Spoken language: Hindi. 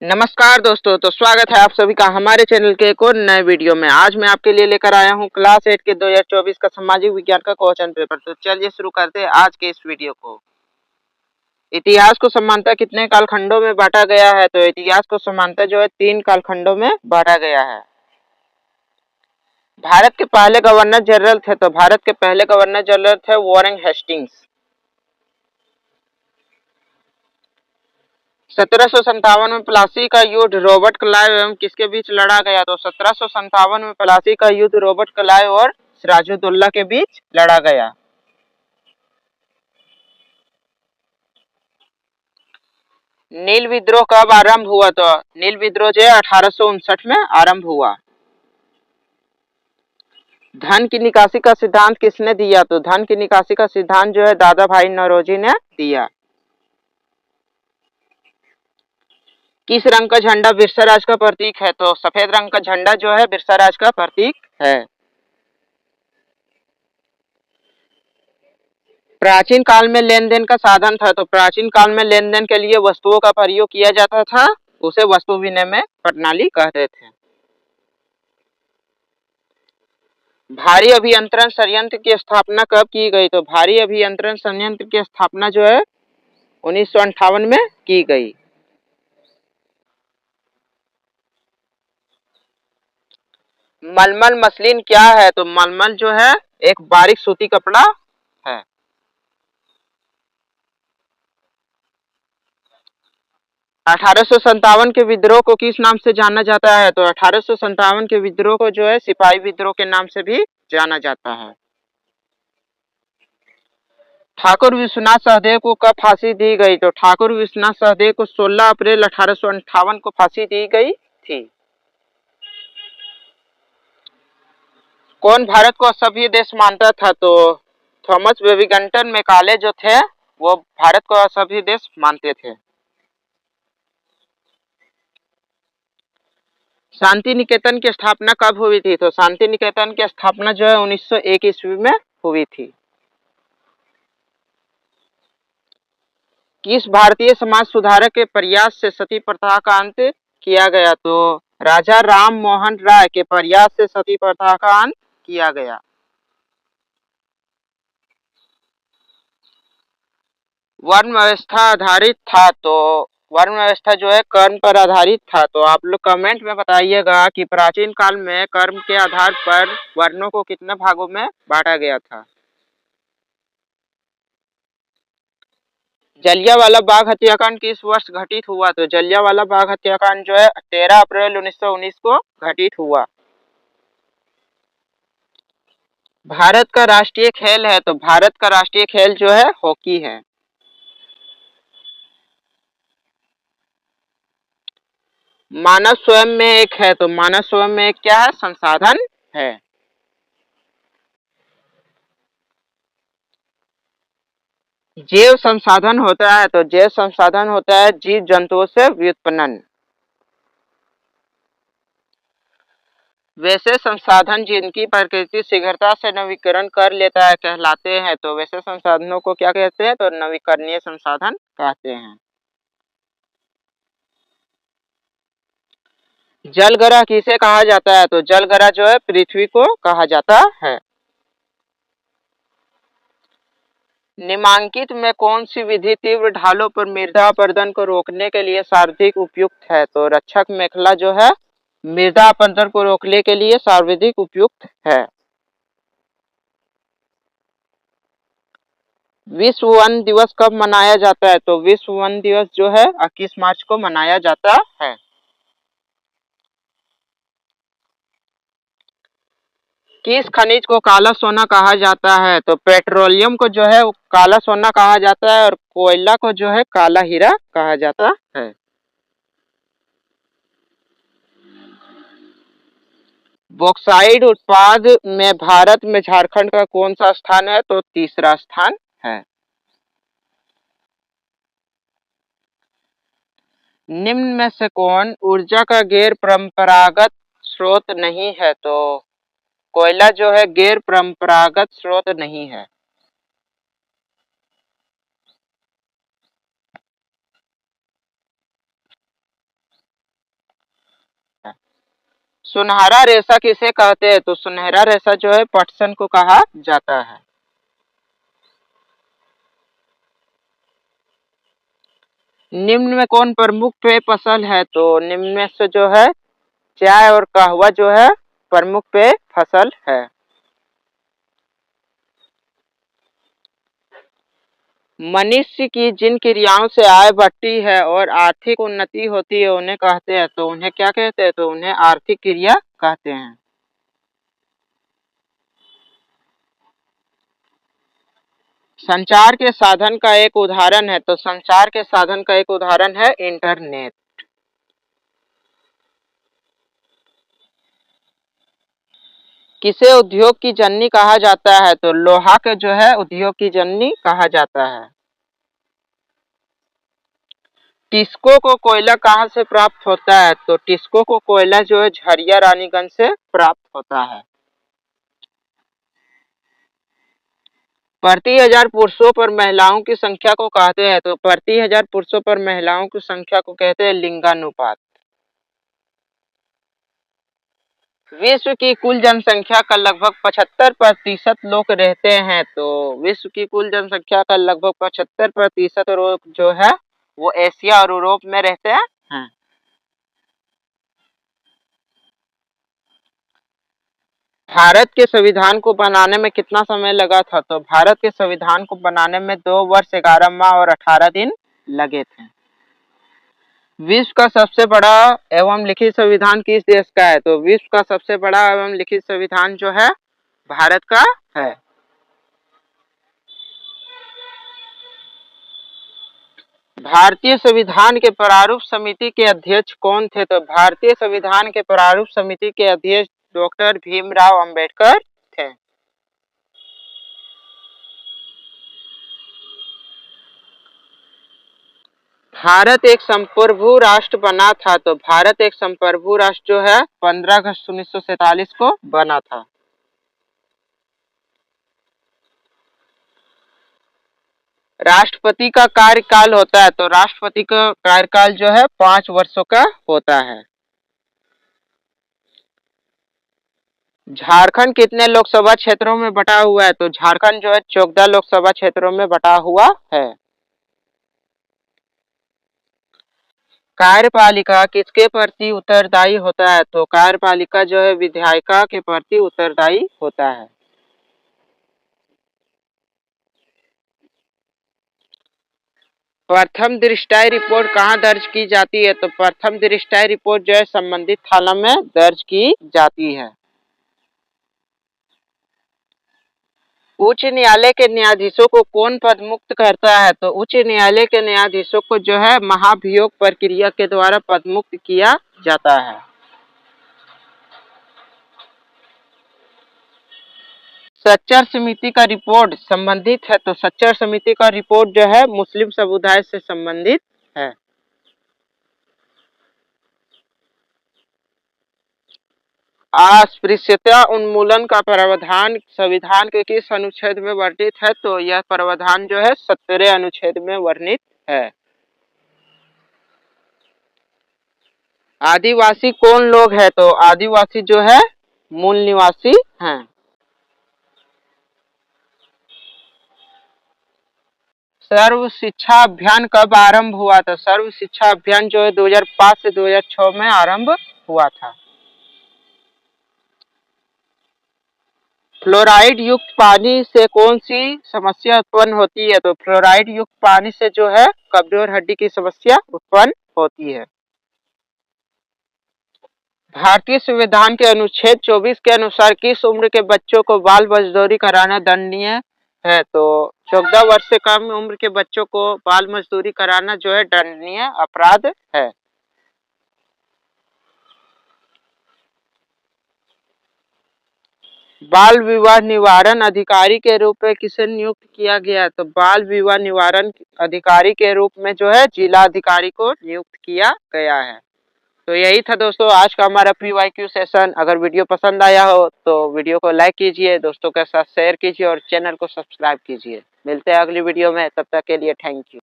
नमस्कार दोस्तों, तो स्वागत है आप सभी का हमारे चैनल के एक और नए वीडियो में। आज मैं आपके लिए लेकर आया हूं क्लास 8 के 2024 का सामाजिक विज्ञान का क्वेश्चन पेपर। तो चलिए शुरू करते हैं आज के इस वीडियो को। इतिहास को समानतः कितने कालखंडों में बांटा गया है? तो इतिहास को समानतः जो है 3 कालखंडों में बांटा गया है। भारत के पहले गवर्नर जनरल थे, तो भारत के पहले गवर्नर जनरल थे वॉरेन हेस्टिंग्स। 1757 में प्लासी का युद्ध रॉबर्ट क्लाइव एवं किसके बीच लड़ा गया? तो 1757 में प्लासी का युद्ध रॉबर्ट क्लाइव और सिराजुद्दौला के बीच लड़ा गया। नील विद्रोह कब आरंभ हुआ? तो नील विद्रोह जो है 1859 में आरंभ हुआ। धन की निकासी का सिद्धांत किसने दिया? तो धन की निकासी का सिद्धांत जो है दादा भाई नौरोजी ने दिया। किस रंग का झंडा बिरसा राज का प्रतीक है? तो सफेद रंग का झंडा जो है बिरसा राज का प्रतीक है। प्राचीन काल में लेन देन का साधन था, तो प्राचीन काल में लेन देन के लिए वस्तुओं का प्रयोग किया जाता था, उसे वस्तु विनिमय प्रणाली कहते थे। भारी अभियंत्रण संयंत्र की स्थापना कब की गई? तो भारी अभियंत्रण संयंत्र की स्थापना जो है 1958 में की गई। मलमल मसलिन क्या है? तो मलमल जो है एक बारीक सूती कपड़ा है। 1857 के विद्रोह को किस नाम से जाना जाता है? तो 1857 के विद्रोह को जो है सिपाही विद्रोह के नाम से भी जाना जाता है। ठाकुर विश्वनाथ सहदेव को कब फांसी दी गई? तो ठाकुर विश्वनाथ सहदेव को 16 अप्रैल 1858 को फांसी दी गई थी। कौन भारत को असभ्य देश मानता था? तो थॉमस बेबिंगटन मैकाले जो थे वो भारत को असभ्य देश मानते थे। शांति निकेतन की स्थापना कब हुई थी? तो शांति निकेतन की स्थापना जो है 1901 ईस्वी में हुई थी। किस भारतीय समाज सुधारक के प्रयास से सती प्रथा का अंत किया गया? तो राजा राम मोहन राय के प्रयास से सती प्रथा का अंत किया गया। वर्ण व्यवस्था आधारित था, तो वर्ण व्यवस्था जो है कर्म पर आधारित था। तो आप लोग कमेंट में बताइएगा कि प्राचीन काल में कर्म के आधार पर वर्णों को कितने भागों में बांटा गया था। जलियांवाला बाग हत्याकांड किस वर्ष घटित हुआ? तो जलियांवाला बाग हत्याकांड जो है 13 अप्रैल 1919 को घटित हुआ। भारत का राष्ट्रीय खेल है, तो भारत का राष्ट्रीय खेल जो है हॉकी है। मानव स्वयं में एक है, तो मानव स्वयं में एक क्या है? संसाधन है। जैव संसाधन होता है, तो जैव संसाधन होता है जीव जंतुओं से व्युत्पन्न। वैसे संसाधन जिनकी प्रकृति शीघ्रता से नवीकरण कर लेता है कहलाते हैं। तो वैसे संसाधनों को क्या कहते हैं? तो नवीकरणीय संसाधन कहते हैं। जलग्रह किसे कहा जाता है? तो जलग्रह जो है पृथ्वी को कहा जाता है। निम्नलिखित में कौन सी विधि तीव्र ढालों पर मृदा अपरदन को रोकने के लिए सर्वाधिक उपयुक्त है? तो रक्षक मेखला जो है मृदा अपरदन को रोकने के लिए सर्वाधिक उपयुक्त है। विश्व वन दिवस कब मनाया जाता है? तो विश्व वन दिवस जो है 21 मार्च को मनाया जाता है। किस खनिज को काला सोना कहा जाता है? तो पेट्रोलियम को जो है काला सोना कहा जाता है और कोयला को जो है काला हीरा कहा जाता है। बॉक्साइट उत्पाद में भारत में झारखंड का कौन सा स्थान है? तो तीसरा स्थान है। निम्न में से कौन ऊर्जा का गैर परंपरागत स्रोत नहीं है? तो कोयला जो है गैर परंपरागत स्रोत नहीं है। सुनहरा रेशा किसे कहते हैं? तो सुनहरा रेशा जो है पटसन को कहा जाता है। निम्न में कौन प्रमुख पेय फसल है? तो निम्न में से जो है चाय और कहवा जो है प्रमुख पेय फसल है। मनुष्य की जिन क्रियाओं से आय बढ़ती है और आर्थिक उन्नति होती है उन्हें कहते हैं, तो उन्हें क्या कहते हैं? तो उन्हें आर्थिक क्रिया कहते हैं। संचार के साधन का एक उदाहरण है, तो संचार के साधन का एक उदाहरण है इंटरनेट। किसे उद्योग की जननी कहा जाता है? तो लोहा के जो है उद्योग की जननी कहा जाता है। टिस्को को कोयला कहाँ से प्राप्त होता है? तो टिस्को को कोयला जो है झरिया रानीगंज से प्राप्त होता है। प्रति 1000 पुरुषों पर महिलाओं की संख्या को कहते हैं, तो प्रति 1000 पुरुषों पर महिलाओं की संख्या को कहते हैं लिंगानुपात। विश्व की कुल जनसंख्या का लगभग 75% लोग रहते हैं, तो विश्व की कुल जनसंख्या का लगभग 75% लोग जो है वो एशिया और यूरोप में रहते हैं। भारत के संविधान को बनाने में कितना समय लगा था? तो भारत के संविधान को बनाने में 2 वर्ष 11 माह और 18 दिन लगे थे। विश्व का सबसे बड़ा एवं लिखित संविधान किस देश का है? तो विश्व का सबसे बड़ा एवं लिखित संविधान जो है भारत का है। भारतीय संविधान के प्रारूप समिति के अध्यक्ष कौन थे? तो भारतीय संविधान के प्रारूप समिति के अध्यक्ष डॉक्टर भीमराव अंबेडकर थे। भारत एक संप्रभु राष्ट्र बना था, तो भारत एक संप्रभु राष्ट्र जो है 15 अगस्त 1947 को बना था। राष्ट्रपति का कार्यकाल होता है, तो राष्ट्रपति का कार्यकाल जो है 5 वर्षों का होता है। झारखंड कितने लोकसभा क्षेत्रों में बटा हुआ है? तो झारखंड जो है 14 लोकसभा क्षेत्रों में बटा हुआ है। कार्यपालिका किसके प्रति उत्तरदायी होता है? तो कार्यपालिका जो है विधायिका के प्रति उत्तरदायी होता है। प्रथम दृष्टाई रिपोर्ट कहाँ दर्ज की जाती है? तो प्रथम दृष्टाई रिपोर्ट जो है संबंधित थाना में दर्ज की जाती है। उच्च न्यायालय के न्यायाधीशों को कौन पद मुक्त करता है? तो उच्च न्यायालय के न्यायाधीशों को जो है महाभियोग प्रक्रिया के द्वारा पद मुक्त किया जाता है। सच्चर समिति का रिपोर्ट संबंधित है, तो सच्चर समिति का रिपोर्ट जो है मुस्लिम समुदाय से संबंधित है। अस्पृश्यता उन्मूलन का प्रावधान संविधान के किस अनुच्छेद में वर्णित है? तो यह प्रावधान जो है 17वें अनुच्छेद में वर्णित है। आदिवासी कौन लोग है? तो आदिवासी जो है मूल निवासी हैं। सर्व शिक्षा अभियान कब आरंभ हुआ था? सर्व शिक्षा अभियान जो है 2005 से 2006 में आरंभ हुआ था। फ्लोराइड युक्त पानी से कौन सी समस्या उत्पन्न होती है? तो फ्लोराइड युक्त पानी से जो है कमजोर हड्डी की समस्या उत्पन्न होती है। भारतीय संविधान के अनुच्छेद 24 के अनुसार किस उम्र के बच्चों को बाल मजदूरी कराना दंडनीय है? तो 14 वर्ष से कम उम्र के बच्चों को बाल मजदूरी कराना जो है दंडनीय अपराध है। बाल विवाह निवारण अधिकारी के रूप में किसे नियुक्त किया गया? तो बाल विवाह निवारण अधिकारी के रूप में जो है जिला अधिकारी को नियुक्त किया गया है। तो यही था दोस्तों आज का हमारा PYQ सेशन। अगर वीडियो पसंद आया हो तो वीडियो को लाइक कीजिए, दोस्तों के साथ शेयर कीजिए और चैनल को सब्सक्राइब कीजिए। मिलते हैं अगली वीडियो में, तब तक के लिए थैंक यू।